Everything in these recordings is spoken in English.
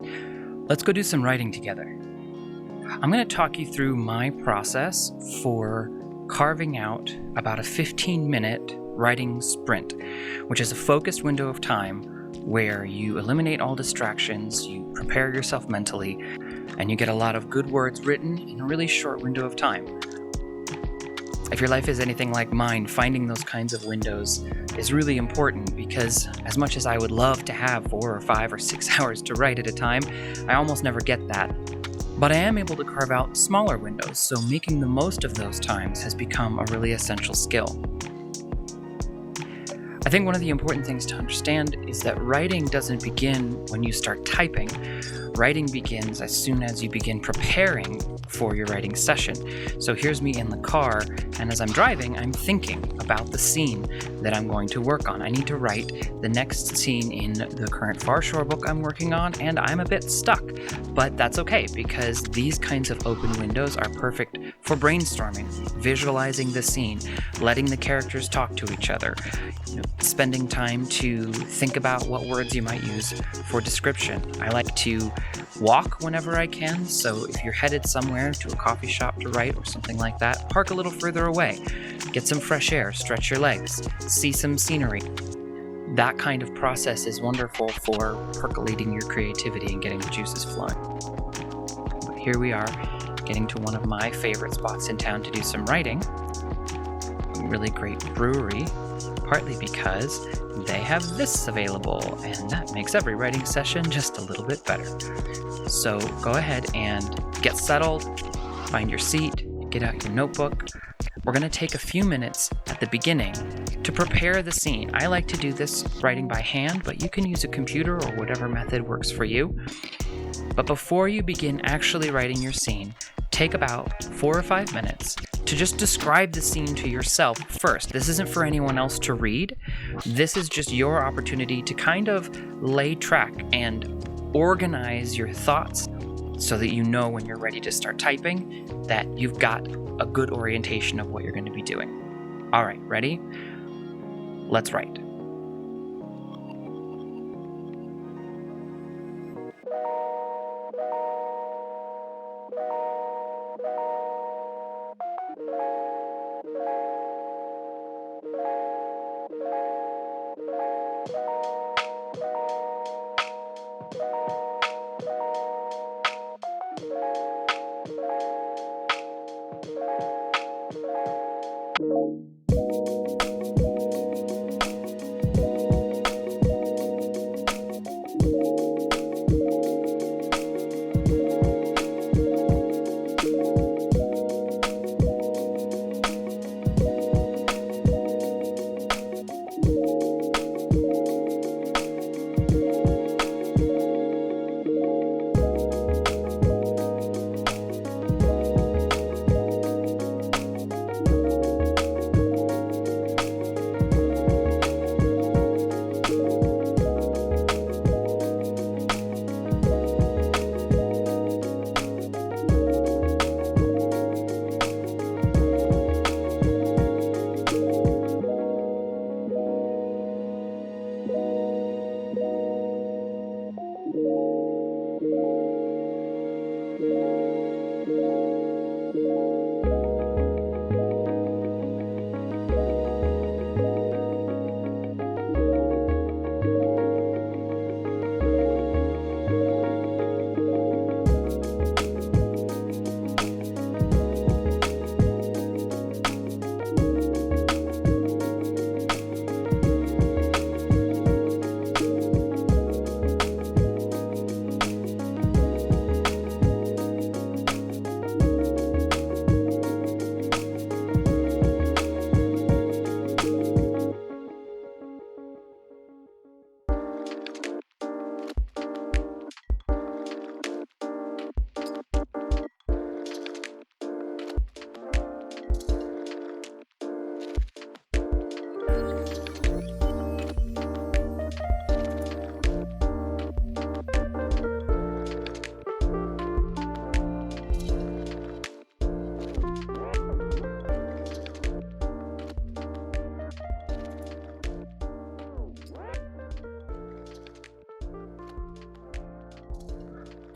Let's go do some writing together. I'm going to talk you through my process for carving out about a 15-minute writing sprint, which is a focused window of time where you eliminate all distractions, you prepare yourself mentally, and you get a lot of good words written in a really short window of time. If your life is anything like mine, finding those kinds of windows is really important because as much as I would love to have 4 or 5 or 6 hours to write at a time, I almost never get that. But I am able to carve out smaller windows, so making the most of those times has become a really essential skill. I think one of the important things to understand is that writing doesn't begin when you start typing. Writing begins as soon as you begin preparing for your writing session. So here's me in the car, and as I'm driving, I'm thinking about the scene that I'm going to work on. I need to write the next scene in the current Far Shore book I'm working on, and I'm a bit stuck. But that's okay, because these kinds of open windows are perfect for brainstorming, visualizing the scene, letting the characters talk to each other, spending time to think about what words you might use for description. I like to walk whenever I can, so if you're headed somewhere to a coffee shop to write or something like that, park a little further away, get some fresh air, stretch your legs, see some scenery. That kind of process is wonderful for percolating your creativity and getting the juices flowing. But here we are, getting to one of my favorite spots in town to do some writing, a really great brewery, partly because they have this available, and that makes every writing session just a little bit better. So go ahead and get settled, find your seat, get out your notebook. We're going to take a few minutes at the beginning to prepare the scene. I like to do this writing by hand, but you can use a computer or whatever method works for you. But before you begin actually writing your scene, take about 4 or 5 minutes to just describe the scene to yourself first. This isn't for anyone else to read. This is just your opportunity to kind of lay track and organize your thoughts so that you know when you're ready to start typing that you've got a good orientation of what you're going to be doing. All right, ready? Let's write.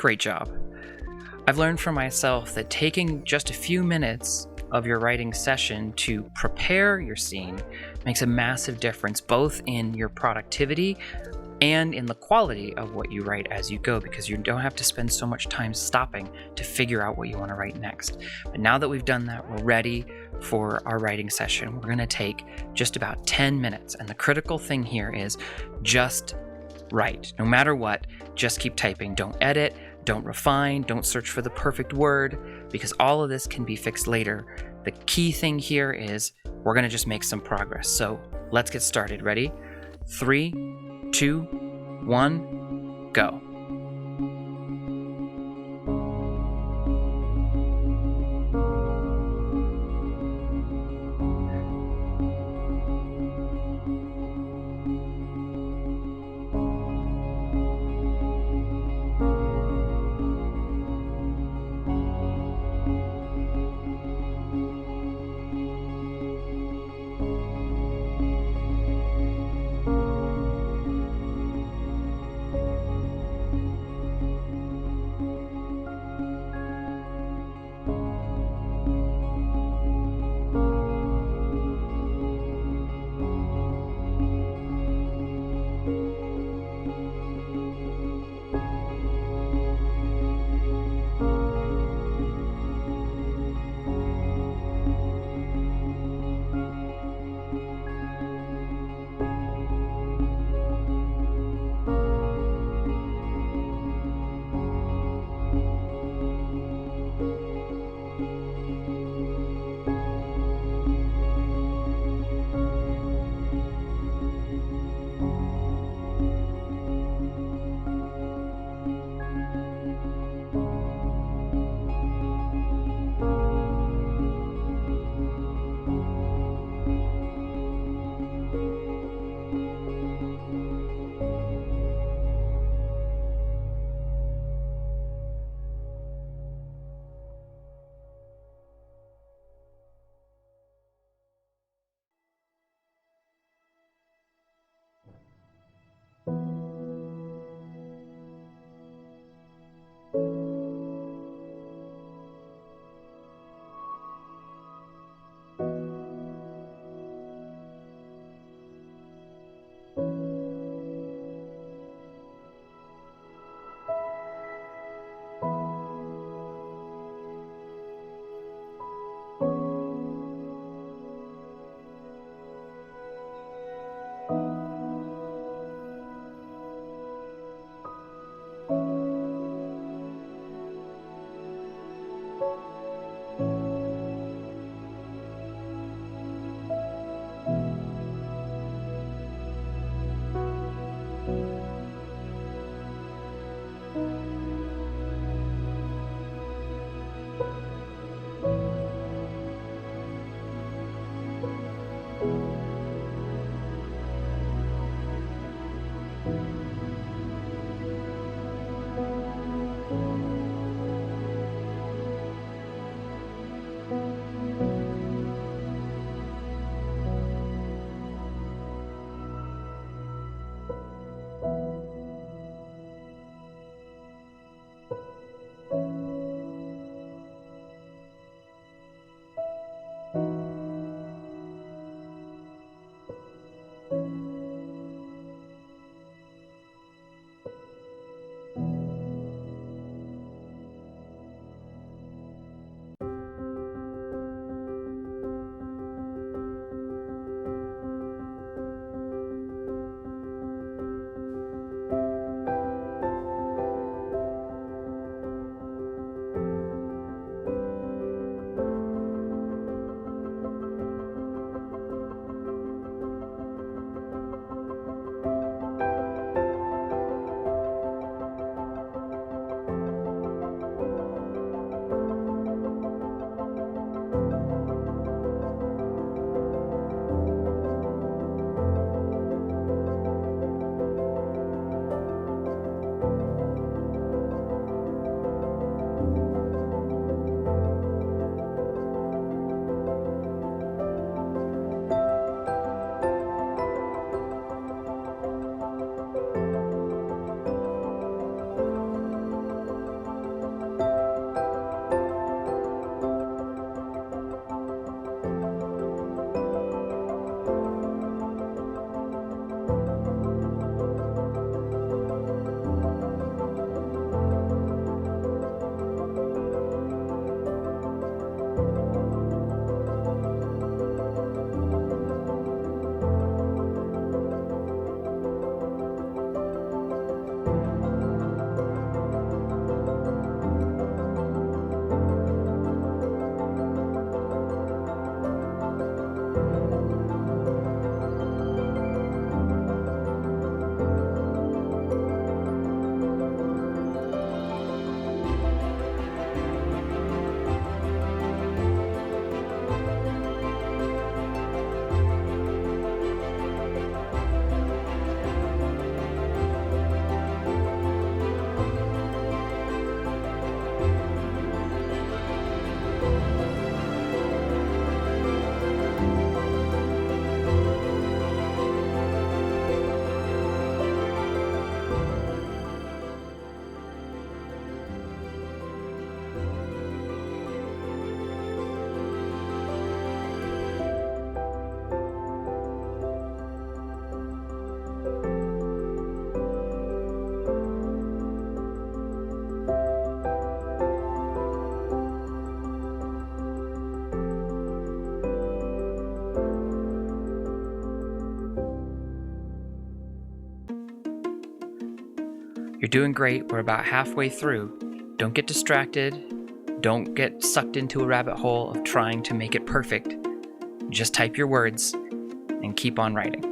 Great job. I've learned for myself that taking just a few minutes of your writing session to prepare your scene makes a massive difference both in your productivity and in the quality of what you write as you go, because you don't have to spend so much time stopping to figure out what you want to write next. But now that we've done that, we're ready for our writing session. We're going to take just about 10 minutes. And the critical thing here is just write. No matter what, just keep typing. Don't edit, don't refine, don't search for the perfect word, because all of this can be fixed later. The key thing here is we're going to just make some progress. So let's get started. Ready? 3, 2, 1, go. doing great. We're about halfway through. Don't get distracted. Don't get sucked into a rabbit hole of trying to make it perfect. Just type your words and keep on writing.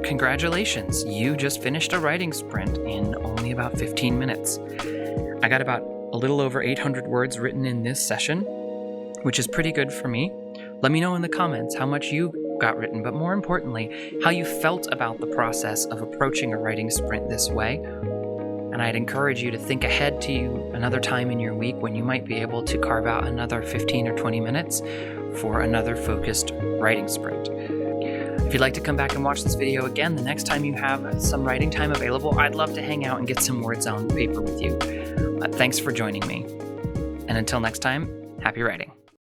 congratulations, you just finished a writing sprint in only about 15 minutes. I got about a little over 800 words written in this session, which is pretty good for me. Let me know in the comments how much you got written, but more importantly, how you felt about the process of approaching a writing sprint this way. And I'd encourage you to think ahead to another time in your week when you might be able to carve out another 15 or 20 minutes for another focused writing sprint. If you'd like to come back and watch this video again the next time you have some writing time available, I'd love to hang out and get some words on paper with you. Thanks for joining me. And until next time, happy writing.